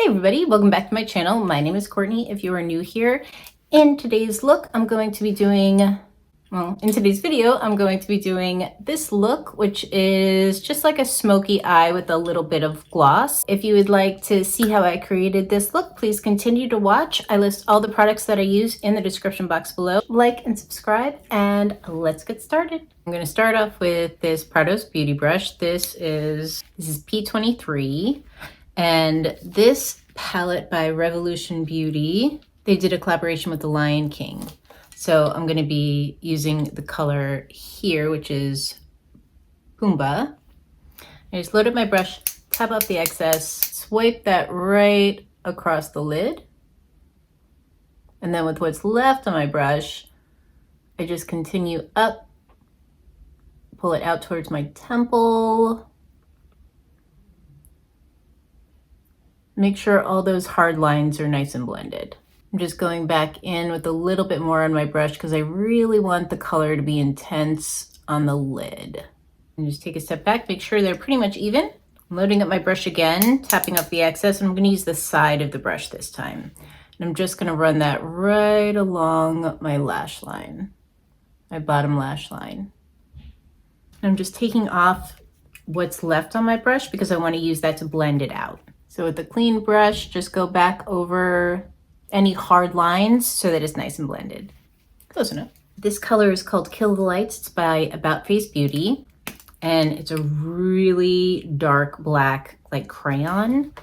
everybody, welcome back to my channel. My name is Courtney if you are new here. In today's look, I'm going to be doing, in today's video, I'm going to be doing this look, which is just like a smoky eye with a little bit of gloss. If you would like to see how I created this look, please continue to watch. I list all the products that I use in the description box below. Like and subscribe, and let's get started. I'm going to start off with this Prado's Beauty Brush. This is P23. And this palette by Revolution Beauty, they did a collaboration with the Lion King. So I'm going to be using the color here, which is Pumbaa. I just load up my brush, tap up the excess, swipe that right across the lid. And then with what's left on my brush, I just continue up, pull it out towards my temple. Make sure all those hard lines are nice and blended. I'm just going back in with a little bit more on my brush because I really want the color to be intense on the lid. And just take a step back, make sure they're pretty much even. I'm loading up my brush again, tapping up the excess, and I'm gonna use the side of the brush this time. And I'm just gonna run that right along my lash line, my bottom lash line. And I'm just taking off what's left on my brush because I wanna use that to blend it out. So with a clean brush, just go back over any hard lines so that it's nice and blended. Close enough. This color is called Kill the Lights. It's by About Face Beauty. And it's a really dark black, like crayon.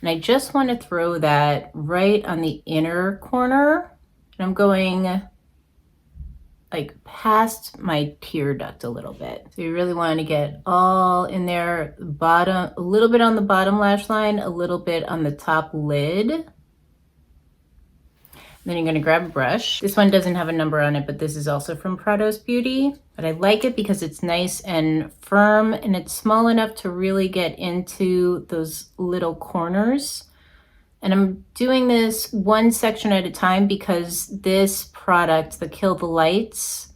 And I just want to throw that right on the inner corner. And I'm going like past my tear duct a little bit. So you really want to get all in there, bottom, a little bit on the bottom lash line, a little bit on the top lid. And then you're going to grab a brush. This one doesn't have a number on it, but this is also from Prado's Beauty. But I like it because it's nice and firm and it's small enough to really get into those little corners. And I'm doing this one section at a time because this product, the Kill the Lights,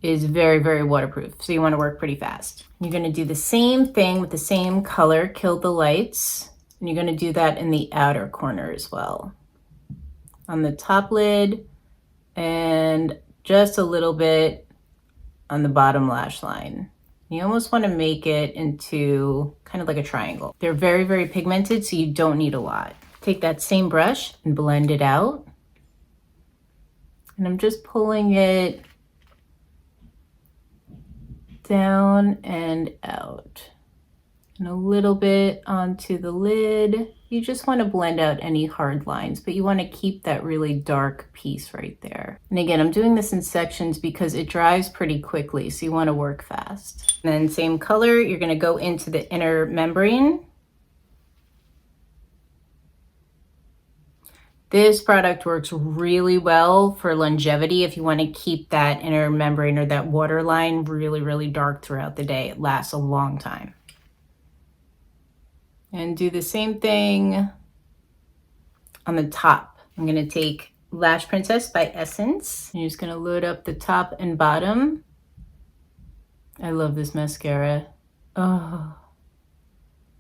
is very, very waterproof. So you want to work pretty fast. You're going to do the same thing with the same color, Kill the Lights. And you're going to do that in the outer corner as well. On the top lid and just a little bit on the bottom lash line. You almost want to make it into kind of like a triangle. They're very, very pigmented, so you don't need a lot. Take that same brush and blend it out. And I'm just pulling it down and out. And a little bit onto the lid. You just want to blend out any hard lines, but you want to keep that really dark piece right there. And again, I'm doing this in sections because it dries pretty quickly, so you want to work fast. And then same color, you're going to go into the inner membrane. This product works really well for longevity if you want to keep that inner membrane or that waterline really, really dark throughout the day. It lasts a long time. And do the same thing on the top. I'm going to take Lash Princess by Essence. I'm just going to load up the top and bottom. I love this mascara. Oh.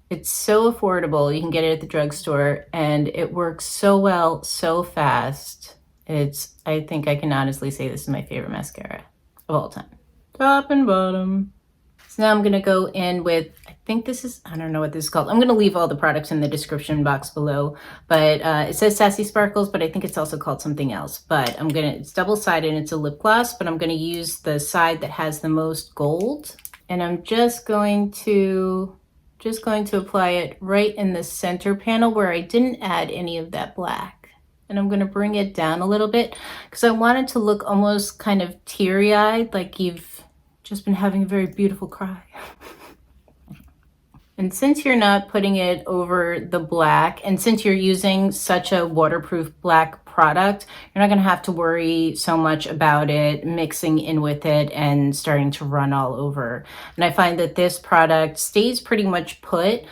It's so affordable. You can get it at the drugstore and it works so well, so fast. I think I can honestly say this is my favorite mascara of all time. Top and bottom. So now I'm gonna go in with, I think this is, I don't know what this is called. I'm gonna leave all the products in the description box below, but it says Sassy Sparkles, but I think it's also called something else. But it's double-sided and it's a lip gloss, but I'm gonna use the side that has the most gold. And I'm just going to apply it right in the center panel where I didn't add any of that black. And I'm going to bring it down a little bit because I want it to look almost kind of teary-eyed, like you've just been having a very beautiful cry. And since you're not putting it over the black, and since you're using such a waterproof black product, you're not going to have to worry so much about it mixing in with it and starting to run all over. And I find that this product stays pretty much put,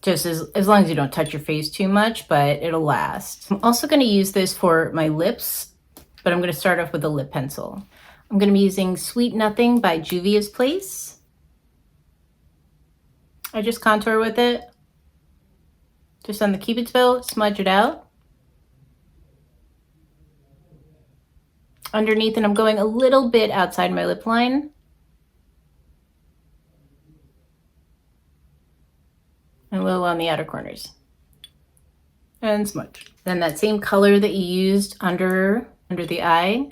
just as long as you don't touch your face too much, but it'll last. I'm also going to use this for my lips, but I'm going to start off with a lip pencil. I'm going to be using Sweet Nothing by Juvia's Place. I just contour with it. just on the cupid's bow, smudge it out. Underneath, and I'm going a little bit outside my lip line. And a little on the outer corners. And smudge. Then that same color that you used under the eye.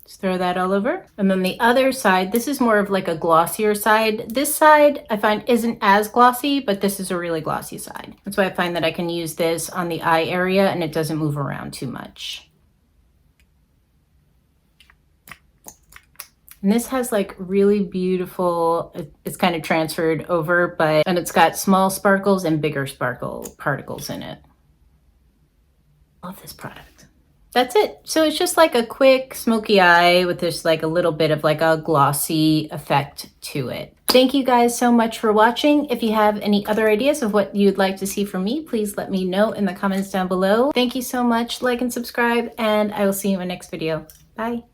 Just throw that all over. And then the other side, this is more of like a glossier side. This side I find isn't as glossy, but this is a really glossy side. That's why I find that I can use this on the eye area and it doesn't move around too much. And this has like really beautiful, it's kind of transferred over, and it's got small sparkles and bigger sparkle particles in it. Love this product. That's it. So it's just like a quick smoky eye with just like a little bit of like a glossy effect to it. Thank you guys so much for watching. If you have any other ideas of what you'd like to see from me, please let me know in the comments down below. Thank you so much. Like and subscribe, and I will see you in my next video. Bye.